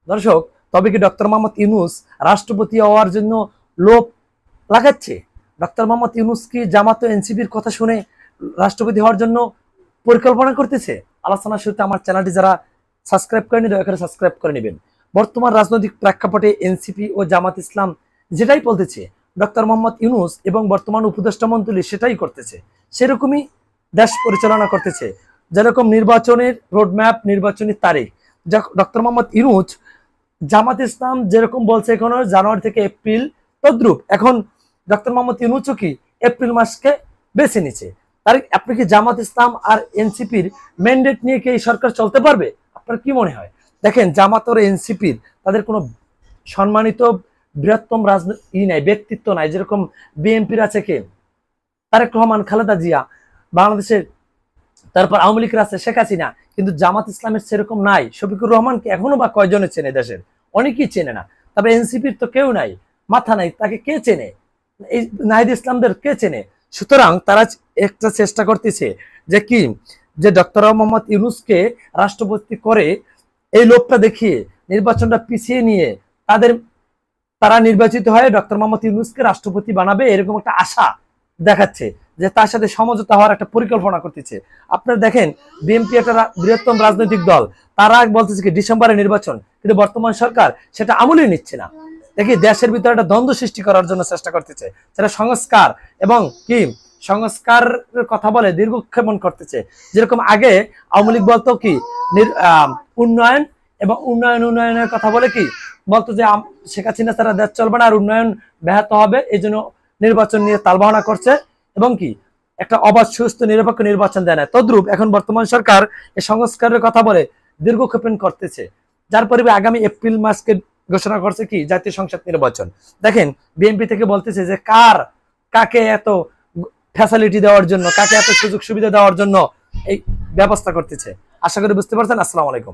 দর্শক, তবে কি ডক্টর মোহাম্মদ ইউনূস রাষ্ট্রপতি হওয়ার জন্য লোভ লাগাচ্ছে? ডক্টর মোহাম্মদ ইউনূস কি জামাত ও এনসিপির কথা শুনে রাষ্ট্রপতি হওয়ার জন্য পরিকল্পনা করতেছে? আলোচনার শুরুতে আমার চ্যানেলটি যারা সাবস্ক্রাইব করেনি দয়া করে সাবস্ক্রাইব করে নেবেন। বর্তমান রাজনৈতিক প্রেক্ষাপটে এনসিপি ও জামাত ইসলাম যেটাই বলতেছে, ডক্টর মোহাম্মদ ইউনূস এবং বর্তমান উপদেষ্টা মণ্ডলী সেটাই করতেছে, সেরকমই দেশ পরিচালনা করতেছে। যেরকম নির্বাচনের রোডম্যাপ, নির্বাচনের তারিখ, ডক্টর মোহাম্মদ ইউনূস জামাত ইসলাম যেরকম বলছে এখন জানুয়ারি থেকে এপ্রিল, তদ্রুপ এখন ডক্টর মোহাম্মদ ইউনূসও কি এপ্রিল মাসকে বেছে নিচ্ছে। তার আপনি কি জামাত ইসলাম আর এনসিপির ম্যান্ডেট নিয়ে কি এই সরকার চলতে পারবে? আপনার কি মনে হয়? দেখেন, জামাত আর এনসিপির তাদের কোনো সম্মানিত বৃহত্তম রাজনীতি নাই, ব্যক্তিত্ব নাই। যেরকম বিএনপির আছে কে, তারেক রহমান, খালেদা জিয়া, বাংলাদেশের, তারপর আওয়ামী লীগের আছে শেখ হাসিনা, কিন্তু জামাত ইসলামের সেরকম নাই। শফিকুর রহমানকে এখনো বা কয়জনে চেনে? দেশের অনেকেই চেনে না। তবে এনসিপির তো কেউ নাই, মাথা নাই, তাকে কে চেনে? এই নাহিদ ইসলামদের কে চেনে? সুতরাং তারা একটা চেষ্টা করতেছে যে কি, যে ডক্টর মোহাম্মদ ইউনূসকে রাষ্ট্রপতি করে এই লোকটা দেখিয়ে নির্বাচনটা পিছিয়ে নিয়ে তারা নির্বাচিত হয়ে ডক্টর মোহাম্মদ ইউনূসকে রাষ্ট্রপতি বানাবে, এরকম একটা আশা দেখাচ্ছে, যে তার সাথে সমঝোতা হওয়ার একটা পরিকল্পনা করতেছে। আপনারা দেখেন, বিএনপি একটা বৃহত্তম রাজনৈতিক দল, তারা বলতেছে কি ডিসেম্বরে নির্বাচন, কিন্তু বর্তমান সরকার সেটা আমলই নিচ্ছে না। দেখি দেশের ভিতরে একটা দ্বন্দ্ব সৃষ্টি করার জন্য চেষ্টা করতেছে, সেটা সংস্কার এবং কি সংস্কারের কথা বলে দীর্ঘক্ষেপণ করতেছে। যেরকম আগে আওয়ামী লীগ বলতো কি উন্নয়ন এবং উন্নয়নের কথা বলে কি বলতো যে শেখ হাসিনা তারা দেশ চলবে না আর উন্নয়ন ব্যাহত হবে, এই জন্য নির্বাচন নিয়ে তালবাহানা করছে এবং কি একটা অবাধ সুস্থ নিরপেক্ষ নির্বাচন দেয় না। তদ্রুপ এখন বর্তমান সরকার এই সংস্কারের কথা বলে দীর্ঘক্ষেপণ করতেছে, যার পরিবে আগামী এপ্রিল মাসকে ঘোষণা করছে কি জাতীয় সংসদ নির্বাচন। দেখেন, বিএনপি থেকে বলতেছে যে কাকে এত ফ্যাসিলিটি দেওয়ার জন্য, কাকে এত সুযোগ সুবিধা দেওয়ার জন্য এই ব্যবস্থা করতেছে। আশা করি বুঝতে পারছেন। আসসালামু আলাইকুম।